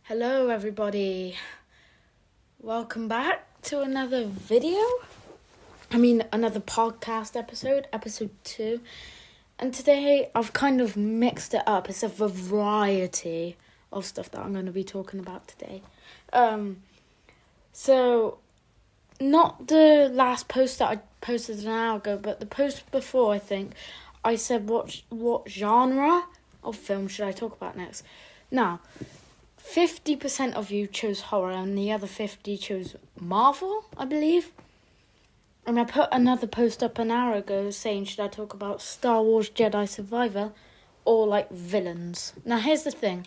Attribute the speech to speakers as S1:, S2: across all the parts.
S1: Hello everybody, welcome back to another another podcast episode 2, and today I've kind of mixed it up. It's a variety of stuff that I'm going to be talking about today. So not the last post that I posted an hour ago, but the post before, I think, I said what genre of film should I talk about next. Now, 50% of you chose horror and the other 50 chose Marvel, I believe. And I put another post up an hour ago saying, should I talk about Star Wars Jedi Survivor or like villains? Now here's the thing.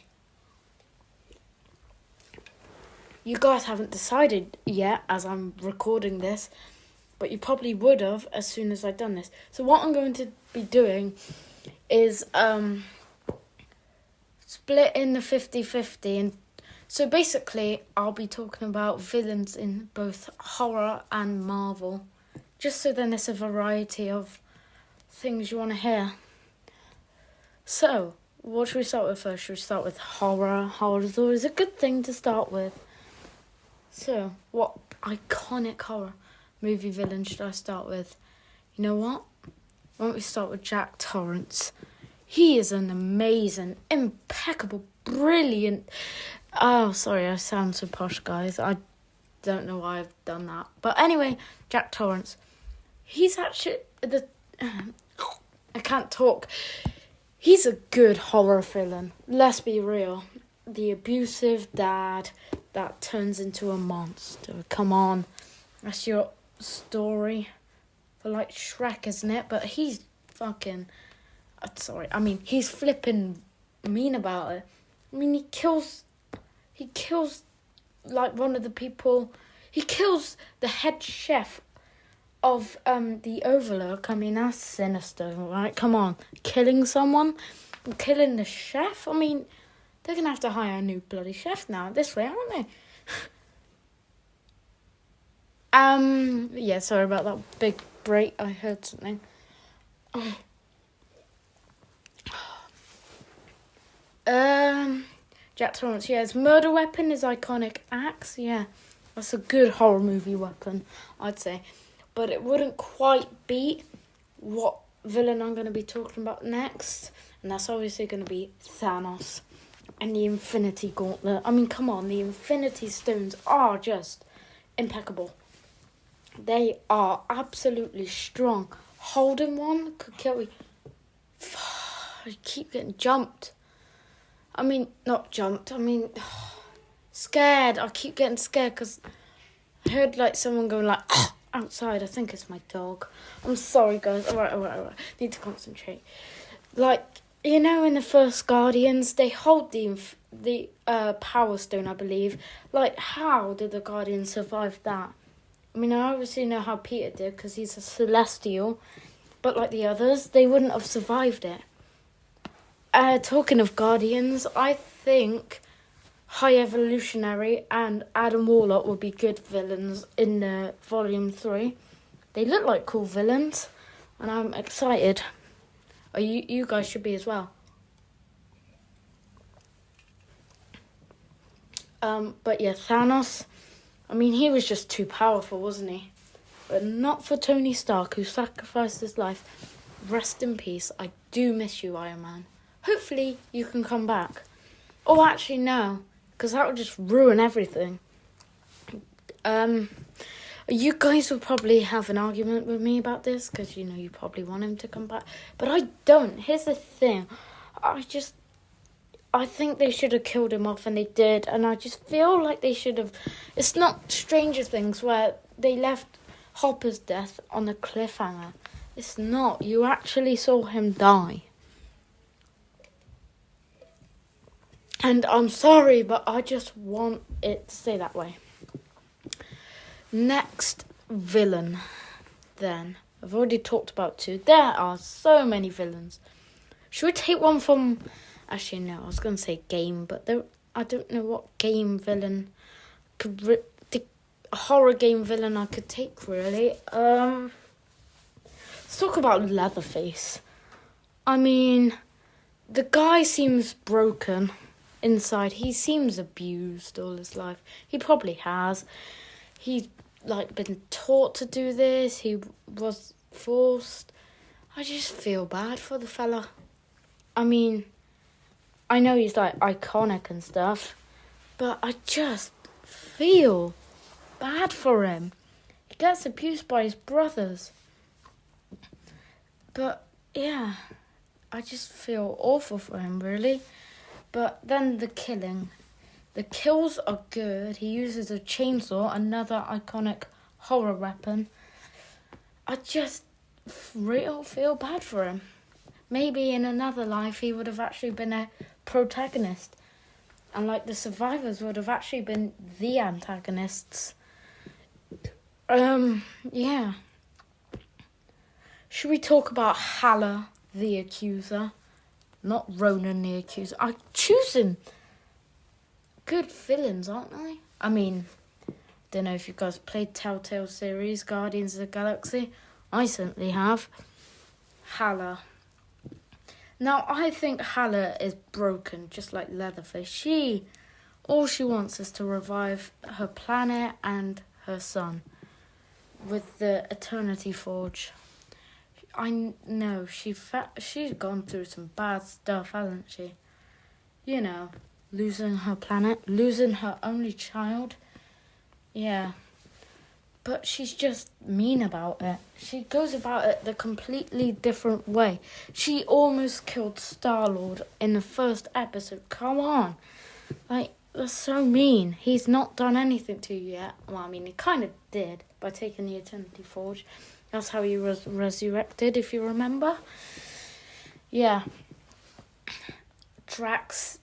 S1: You guys haven't decided yet as I'm recording this, but you probably would have as soon as I'd done this. So what I'm going to be doing is split in the 50-50, and so basically I'll be talking about villains in both horror and Marvel, just so then there's a variety of things you want to hear. So what should we start with first? Should we start with horror? Horror is always a good thing to start with. So what iconic horror movie villain should I start with? You know what? Why don't we start with Jack Torrance? He is an amazing, impeccable, brilliant... Oh, sorry, I sound so posh, guys. I don't know why I've done that. But anyway, Jack Torrance. He's actually... I can't talk. He's a good horror villain. Let's be real. The abusive dad that turns into a monster. Come on. That's your story for, like, Shrek, isn't it? But he's fucking... he's flipping mean about it. I mean, he kills, like, one of the people. He kills the head chef of the Overlook. I mean, that's sinister, right? Come on. Killing someone, killing the chef. I mean, they're going to have to hire a new bloody chef now this way, aren't they? Yeah, sorry about that big break. I heard something. Jack Torrance, yeah, his murder weapon is iconic axe, yeah. That's a good horror movie weapon, I'd say. But it wouldn't quite beat what villain I'm going to be talking about next. And that's obviously going to be Thanos and the Infinity Gauntlet. I mean, come on, the Infinity Stones are just impeccable. They are absolutely strong. Holding one could kill you. I keep getting jumped. I mean, not jumped. I mean, scared. I keep getting scared because I heard like someone going like outside. I think it's my dog. I'm sorry, guys. All right. Need to concentrate. Like, you know, in the first Guardians, they hold the Power Stone, I believe. Like, how did the Guardians survive that? I mean, I obviously know how Peter did because he's a Celestial, but like the others, they wouldn't have survived it. Talking of Guardians, I think High Evolutionary and Adam Warlock would be good villains in Volume 3. They look like cool villains, and I'm excited. You guys should be as well. But yeah, Thanos, I mean, he was just too powerful, wasn't he? But not for Tony Stark, who sacrificed his life. Rest in peace. I do miss you, Iron Man. Hopefully you can come back. Oh, actually, no, because that would just ruin everything. You guys will probably have an argument with me about this, because, you know, you probably want him to come back. But I don't. Here's the thing. I think they should have killed him off, and they did. And I just feel like they should have... It's not Stranger Things, where they left Hopper's death on a cliffhanger. It's not. You actually saw him die. And I'm sorry, but I just want it to stay that way. Next villain, then. I've already talked about 2. There are so many villains. Should we take one from... Actually, no, I was going to say game, but I don't know what game villain could... A horror game villain I could take, really. Let's talk about Leatherface. I mean, the guy seems broken. inside he seems abused all his life. He probably has. He's been taught to do this. He was forced. I just feel bad for the fella. I mean, I know he's iconic and stuff, but I just feel bad for him. He gets abused by his brothers. But yeah, I just feel awful for him, really. But then the killing. The kills are good. He uses a chainsaw, another iconic horror weapon. I just real feel bad for him. Maybe in another life he would have actually been a protagonist. And the survivors would have actually been the antagonists. Yeah. Should we talk about Haller, the accuser? Not Ronan, the accuser. I'm choosing good villains, aren't they? I mean, don't know if you guys played Telltale series, Guardians of the Galaxy. I certainly have. Haller. Now, I think Haller is broken, just like Leatherface. All she wants is to revive her planet and her son with the Eternity Forge. I know she's gone through some bad stuff, hasn't she? You know, losing her planet, losing her only child. Yeah. But she's just mean about it. She goes about it the completely different way. She almost killed Star-Lord in the first episode. Come on. That's so mean. He's not done anything to you yet. Well, I mean, he kind of did by taking the Eternity Forge. That's how he was resurrected, if you remember. Yeah. Drax's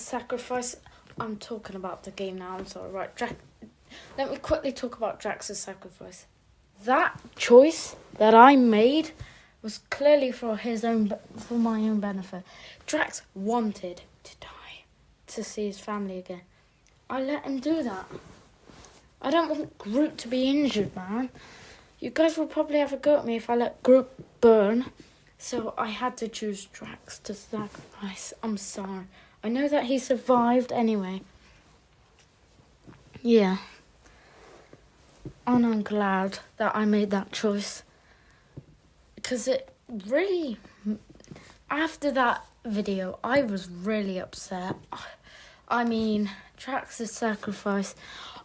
S1: sacrifice. I'm talking about the game now. I'm sorry. Right, let me quickly talk about Drax's sacrifice. That choice that I made was clearly for my own benefit. Drax wanted to die, to see his family again. I let him do that. I don't want Groot to be injured, man. You guys will probably have a go at me if I let Groot burn. So I had to choose Drax to sacrifice. I'm sorry. I know that he survived anyway. Yeah. And I'm glad that I made that choice. Because it really... After that video, I was really upset. I mean, Drax's sacrifice...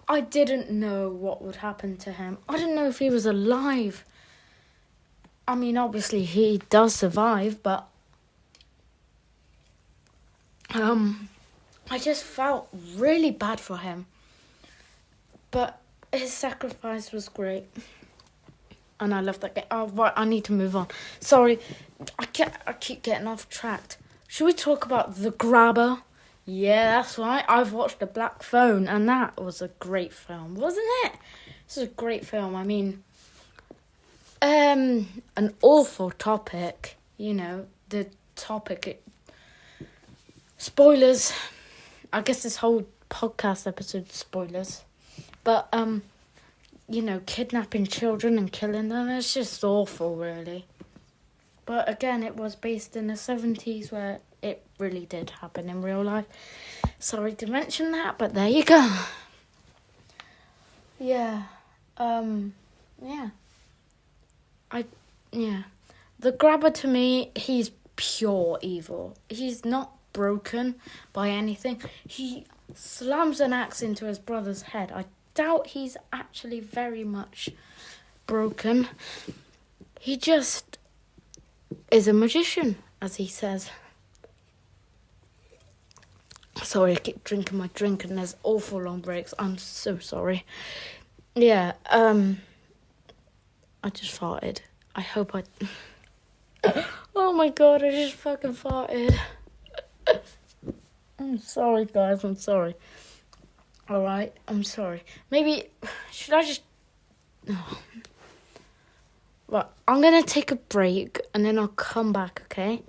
S1: I didn't know what would happen to him. I didn't know if he was alive. I mean, obviously he does survive, but... I just felt really bad for him. But his sacrifice was great. And I love that game. Oh, right, I need to move on. Sorry, I keep getting off track. Should we talk about The Grabber? Yeah, that's right. I've watched The Black Phone, and that was a great film, wasn't it? This is a great film. I mean, an awful topic. You know, the topic. Spoilers. I guess this whole podcast episode spoilers. But, you know, kidnapping children and killing them, it's just awful, really. But again, it was based in the 70s where it really did happen in real life. Sorry to mention that, but there you go. Yeah. Yeah. The Grabber, to me, he's pure evil. He's not broken by anything. He slams an axe into his brother's head. I doubt he's actually very much broken. He just is a magician, as he says. Sorry, I keep drinking my drink and there's awful long breaks. I'm so sorry. Yeah, I just farted. I hope I... Oh my god, I just fucking farted. I'm sorry, guys, I'm sorry. Alright, I'm sorry. Maybe, should I just... Oh. Right, I'm going to take a break and then I'll come back, okay?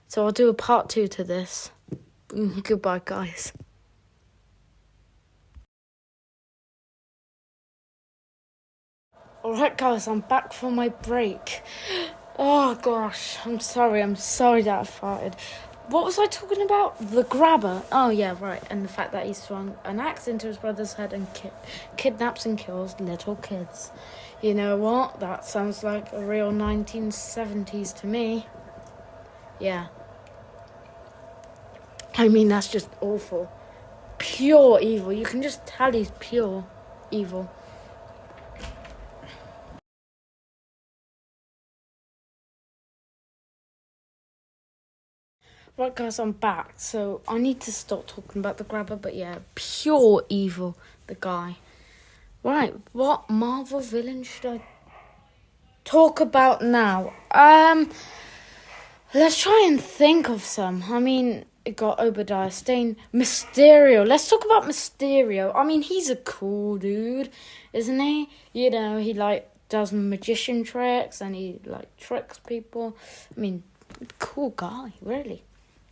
S1: So I'll do a part 2 to this. Goodbye, guys. Alright, guys, I'm back from my break. Oh, gosh, I'm sorry that I farted. What was I talking about? The grabber. Oh, yeah, right. And the fact that he swung an axe into his brother's head and kidnaps and kills little kids. You know what? That sounds like a real 1970s to me. Yeah. I mean, that's just awful. Pure evil. You can just tell he's pure evil. Right, guys, I'm back. So I need to stop talking about the grabber, but yeah, pure evil, the guy. Right, what Marvel villain should I talk about now? Let's try and think of some. I mean, it got Obadiah Stane, Mysterio. Let's talk about Mysterio. I mean, he's a cool dude, isn't he? You know, he does magician tricks and he tricks people. I mean, cool guy, really.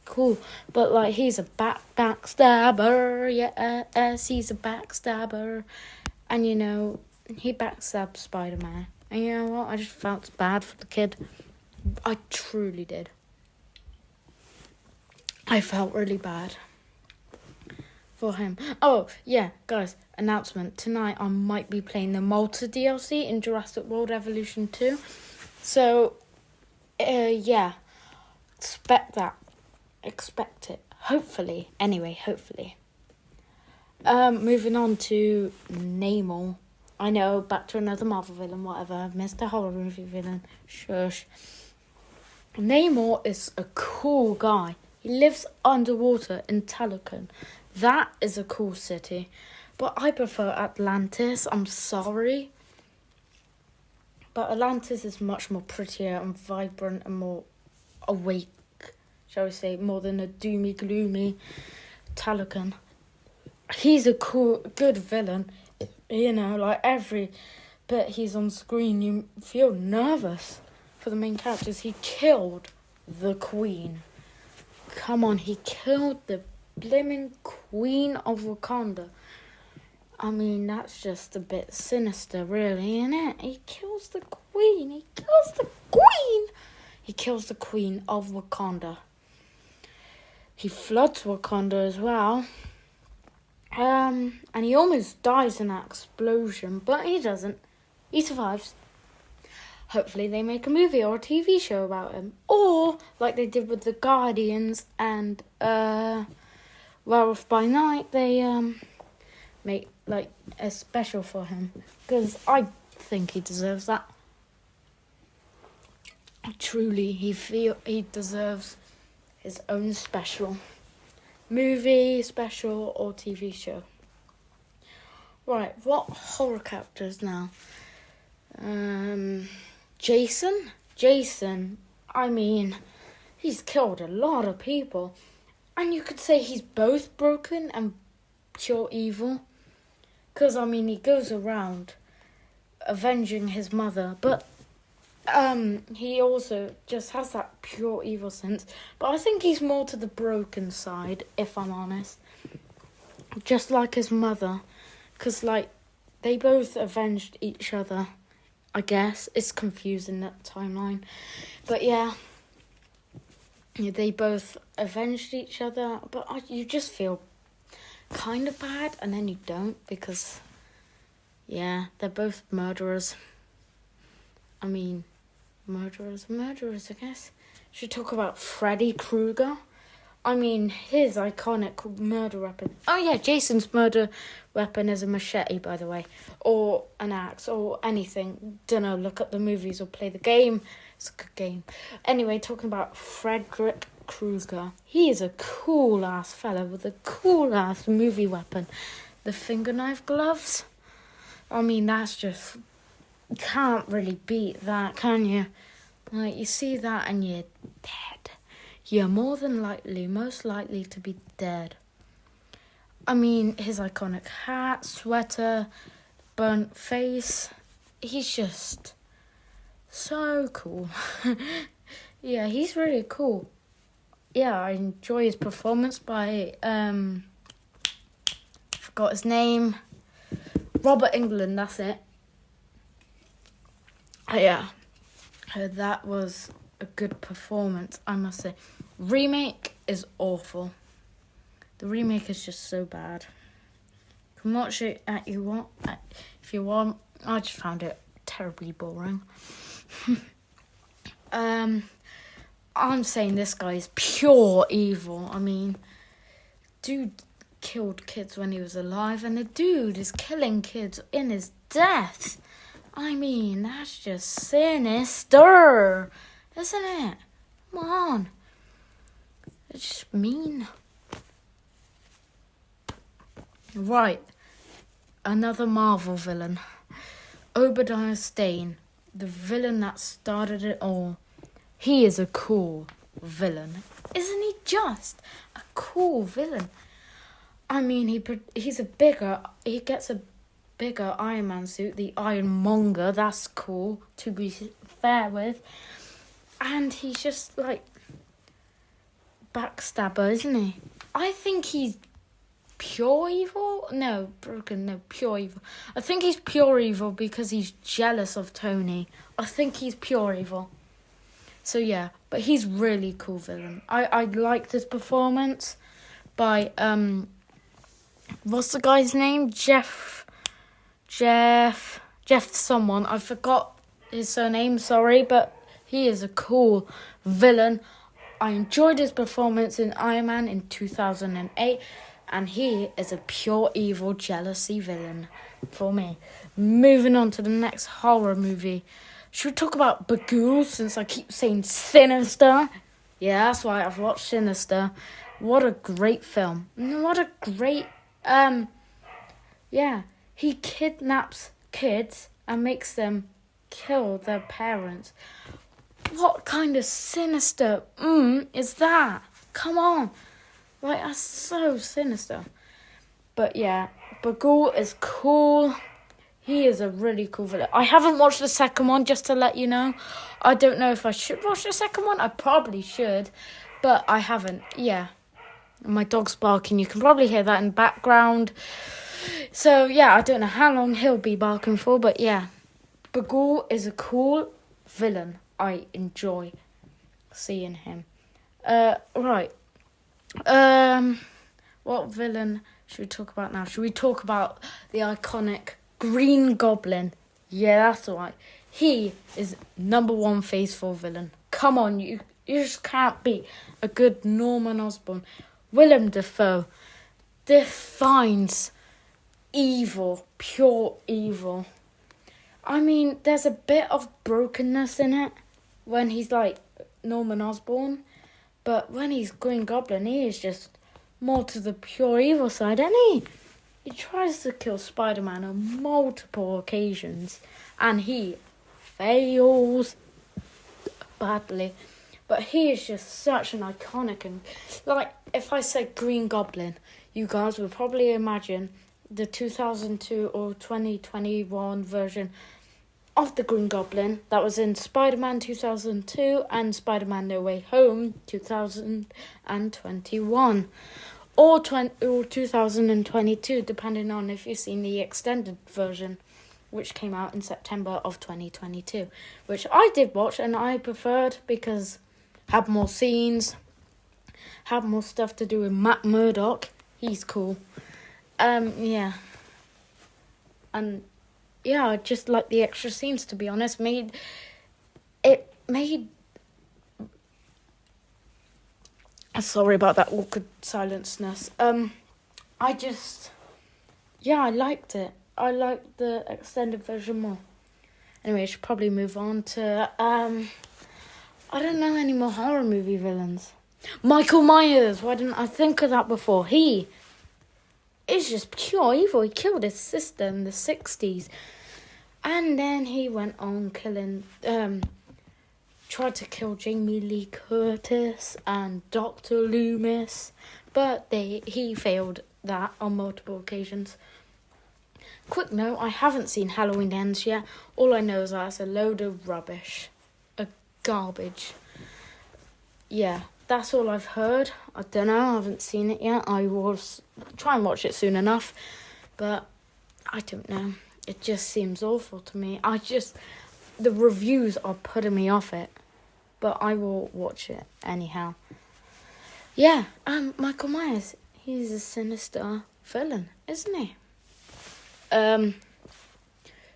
S1: Cool, but he's a backstabber, yes, he's a backstabber, and you know, he backstabbed Spider-Man, and you know what, I just felt bad for the kid, I truly did, I felt really bad for him. Oh, yeah, guys, announcement, tonight I might be playing the Malta DLC in Jurassic World Evolution 2, so, yeah, expect it. Hopefully. Anyway, hopefully. Moving on to Namor. I know, back to another Marvel villain, whatever. Mr. Horror Movie villain. Shush. Namor is a cool guy. He lives underwater in Talokan. That is a cool city. But I prefer Atlantis. I'm sorry. But Atlantis is much more prettier and vibrant and more awake, shall we say, more than a doomy, gloomy Talokan. He's a good villain. You know, every bit he's on screen, you feel nervous for the main characters. He killed the Queen. Come on, he killed the blimmin' Queen of Wakanda. I mean, that's just a bit sinister, really, isn't it? He kills the Queen. He kills the Queen of Wakanda. He floods Wakanda as well. And he almost dies in that explosion, but he doesn't. He survives. Hopefully they make a movie or a TV show about him. Or, like they did with the Guardians and Werewolf by Night, they make a special for him. Because I think he deserves that. Truly, he deserves his own special movie, special, or TV show. Right, what horror characters now? Jason, I mean, he's killed a lot of people. And you could say he's both broken and pure evil. Because, I mean, he goes around avenging his mother, but he also just has that pure evil sense. But I think he's more to the broken side, if I'm honest. Just like his mother. Because, they both avenged each other, I guess. It's confusing, that timeline. But, yeah. They both avenged each other. But you just feel kind of bad, and then you don't. Because, yeah, they're both murderers. I mean, murderers, I guess. Should talk about Freddy Krueger. I mean, his iconic murder weapon. Oh yeah, Jason's murder weapon is a machete, by the way. Or an axe, or anything. Dunno, look up the movies or play the game. It's a good game. Anyway, talking about Frederick Krueger. He is a cool-ass fella with a cool-ass movie weapon. The finger knife gloves. I mean, that's just... can't really beat that, can you? You see that and you're dead. You're most likely to be dead. I mean, his iconic hat, sweater, burnt face. He's just so cool. Yeah, he's really cool. Yeah, I enjoy his performance by, forgot his name. Robert Englund, that's it. Yeah, that was a good performance, I must say. Remake, is awful. The remake is just so bad. You can watch it if you want. I just found it terribly boring. I'm saying this guy is pure evil. I mean, dude killed kids when he was alive, and the dude is killing kids in his death. I mean, that's just sinister, isn't it? Come on. It's just mean. Right. Another Marvel villain. Obadiah Stane, the villain that started it all. He is a cool villain. Isn't he just a cool villain? I mean, he gets a bigger Iron Man suit, the Ironmonger. That's cool, to be fair with. And he's just like backstabber, isn't he? I think he's pure evil. Pure evil. I think he's pure evil because he's jealous of Tony. I think he's pure evil. So yeah, but he's really cool villain. I liked his performance by what's the guy's name? Jeff someone. I forgot his surname, sorry, but he is a cool villain. I enjoyed his performance in Iron Man in 2008, and he is a pure evil jealousy villain for me. Moving on to the next horror movie. Should we talk about Bagul, since I keep saying Sinister? Yeah, that's why I've watched Sinister. What a great film. What a great, he kidnaps kids and makes them kill their parents. What kind of sinister is that? Come on. Like, that's so sinister. But yeah, Bagul is cool. He is a really cool villain. I haven't watched the second one, just to let you know. I don't know if I should watch the second one. I probably should, but I haven't. Yeah. My dog's barking. You can probably hear that in the background. So, yeah, I don't know how long he'll be barking for, but yeah. Bagul is a cool villain. I enjoy seeing him. Right. What villain should we talk about now? Should we talk about the iconic Green Goblin? Yeah, that's right. He is number one faithful villain. Come on, you just can't beat a good Norman Osborn. Willem Dafoe defines evil, pure evil. I mean, there's a bit of brokenness in it when he's like Norman Osborn, but when he's Green Goblin, he is just more to the pure evil side, isn't he? He tries to kill Spider-Man on multiple occasions, and he fails badly. But he is just such an iconic, and like, if I said Green Goblin, you guys would probably imagine the 2002 or 2021 version of the Green Goblin that was in Spider-Man 2002 and Spider-Man No Way Home 2021. Or 2022, depending on if you've seen the extended version, which came out in September of 2022, which I did watch and I preferred because had more scenes, had more stuff to do with Matt Murdock. He's cool. Yeah. And yeah, I just like the extra scenes, to be honest. Sorry about that awkward silenceness. I liked it. I liked the extended version more. Anyway, I should probably move on to, I don't know any more horror movie villains. Michael Myers, why didn't I think of that before? He is just pure evil. He killed his sister in the 60s. And then he went on killing, tried to kill Jamie Lee Curtis and Dr. Loomis, but he failed that on multiple occasions. Quick note, I haven't seen Halloween Ends yet. All I know is that it's a load of rubbish. Garbage. Yeah, that's all I've heard. I don't know, I haven't seen it yet. I will try and watch it soon enough, but I don't know. It just seems awful to me. The reviews are putting me off it, but I will watch it anyhow. Yeah, Michael Myers, he's a sinister villain, isn't he?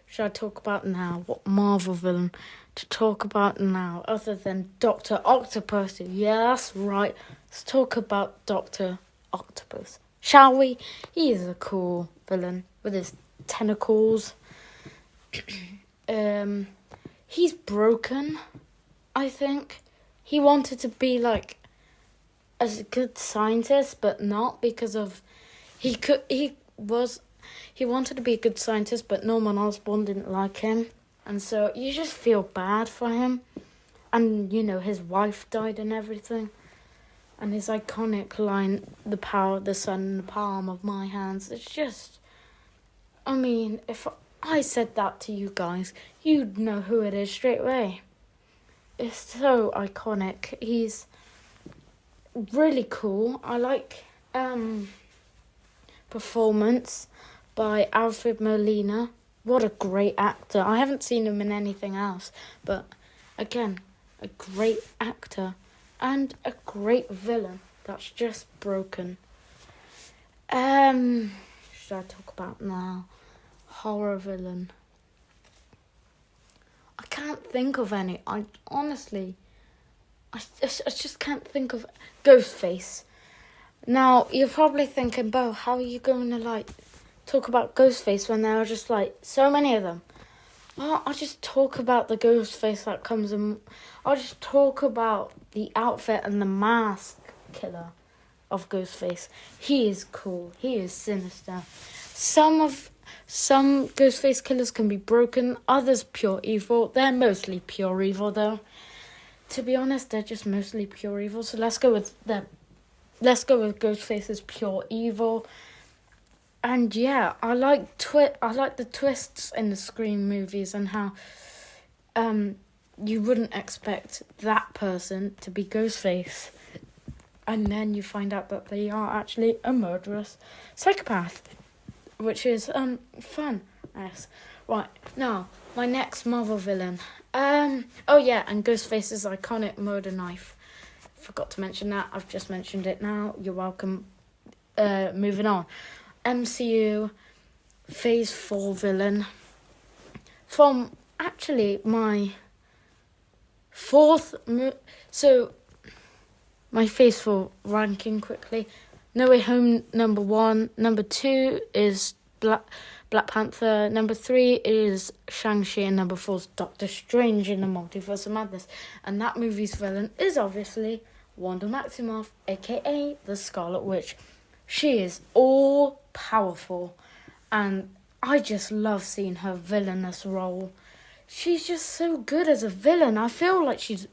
S1: Should I talk about now? What Marvel villain to talk about now other than Dr. Octopus? Yeah, that's right. Let's talk about Dr. Octopus, shall we? He is a cool villain with his tentacles. He's broken, I think. He wanted to be like as a good scientist, but not because of he wanted to be a good scientist, but Norman Osborn didn't like him, and so you just feel bad for him. And his wife died and everything, and his iconic line, "The power of the sun in the palm of my hands." It's just, I mean, if I said that to you guys, you'd know who it is straight away. It's so iconic. He's really cool. I like performance by Alfred Molina. What a great actor. I haven't seen him in anything else, but again, a great actor and a great villain that's just broken. Should I talk about now? Horror villain. I can't think of any. I just can't think of Ghostface. Now, you're probably thinking, Bo, how are you going to talk about Ghostface when there are just so many of them? Well, I'll just talk about the Ghostface that comes in. I'll just talk about the outfit and the mask killer of Ghostface. He is cool. He is sinister. Some Ghostface killers can be broken, others pure evil. They're mostly pure evil, though. To be honest, they're just mostly pure evil. So let's go with Ghostface's pure evil. And yeah, I like the twists in the Scream movies and how you wouldn't expect that person to be Ghostface, and then you find out that they are actually a murderous psychopath, which is fun. Yes. Right, now my next Marvel villain. And Ghostface's iconic murder knife. Forgot to mention that. I've just mentioned it now. You're welcome. Moving on. MCU Phase 4 villain. From actually my fourth... my Phase 4 ranking quickly. No Way Home, number 1. Number 2 is Black Panther. Number 3 is Shang-Chi. And number 4 is Doctor Strange in the Multiverse of Madness. And that movie's villain is obviously Wanda Maximoff, a.k.a. the Scarlet Witch. She is all-powerful. And I just love seeing her villainous role. She's just so good as a villain. I feel like she's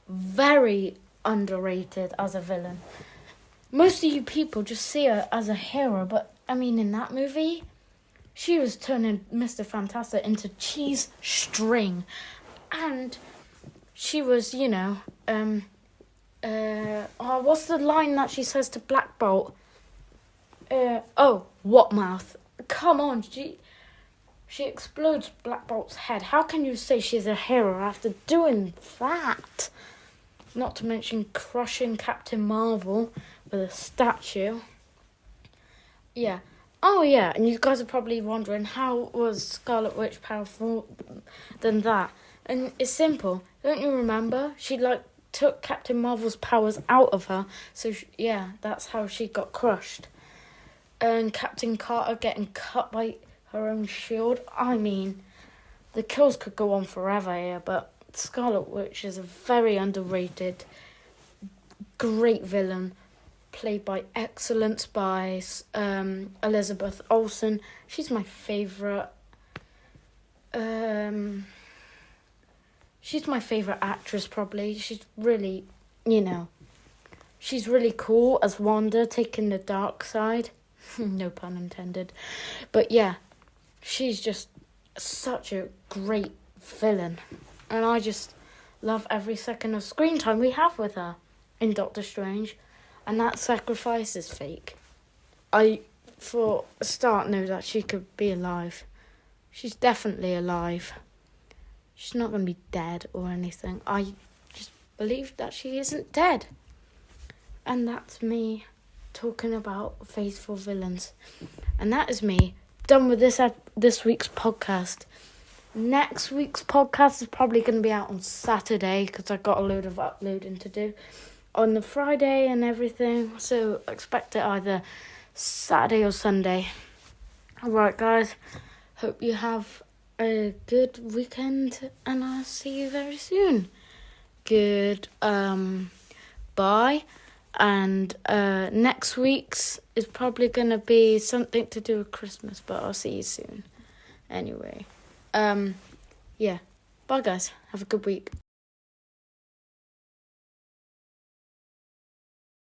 S1: very underrated as a villain. Most of you people just see her as a hero, but I mean, in that movie, she was turning Mr. Fantastic into cheese string, and she was, what's the line that she says to Black Bolt? What mouth? Come on, she explodes Black Bolt's head. How can you say she's a hero after doing that? Not to mention crushing Captain Marvel with a statue. Yeah. Oh, yeah, and you guys are probably wondering, how was Scarlet Witch powerful than that? And it's simple. Don't you remember? She, took Captain Marvel's powers out of her. So, that's how she got crushed. And Captain Carter getting cut by her own shield. I mean, the kills could go on forever here, but Scarlet Witch is a very underrated, great villain, played by excellence by Elizabeth Olsen. She's my favourite. She's my favourite actress, probably. She's really, she's really cool as Wanda, taking the dark side. No pun intended. But yeah, she's just such a great villain. And I just love every second of screen time we have with her in Doctor Strange. And that sacrifice is fake. I, for a start, know that she could be alive. She's definitely alive. She's not going to be dead or anything. I just believe that she isn't dead. And that's me talking about faithful villains. And that is me done with this week's podcast. Next week's podcast is probably going to be out on Saturday because I've got a load of uploading to do on the Friday and everything. So expect it either Saturday or Sunday. Alright guys, hope you have a good weekend and I'll see you very soon. Good bye. And next week's is probably going to be something to do with Christmas, but I'll see you soon. Anyway, yeah. Bye, guys. Have a good week.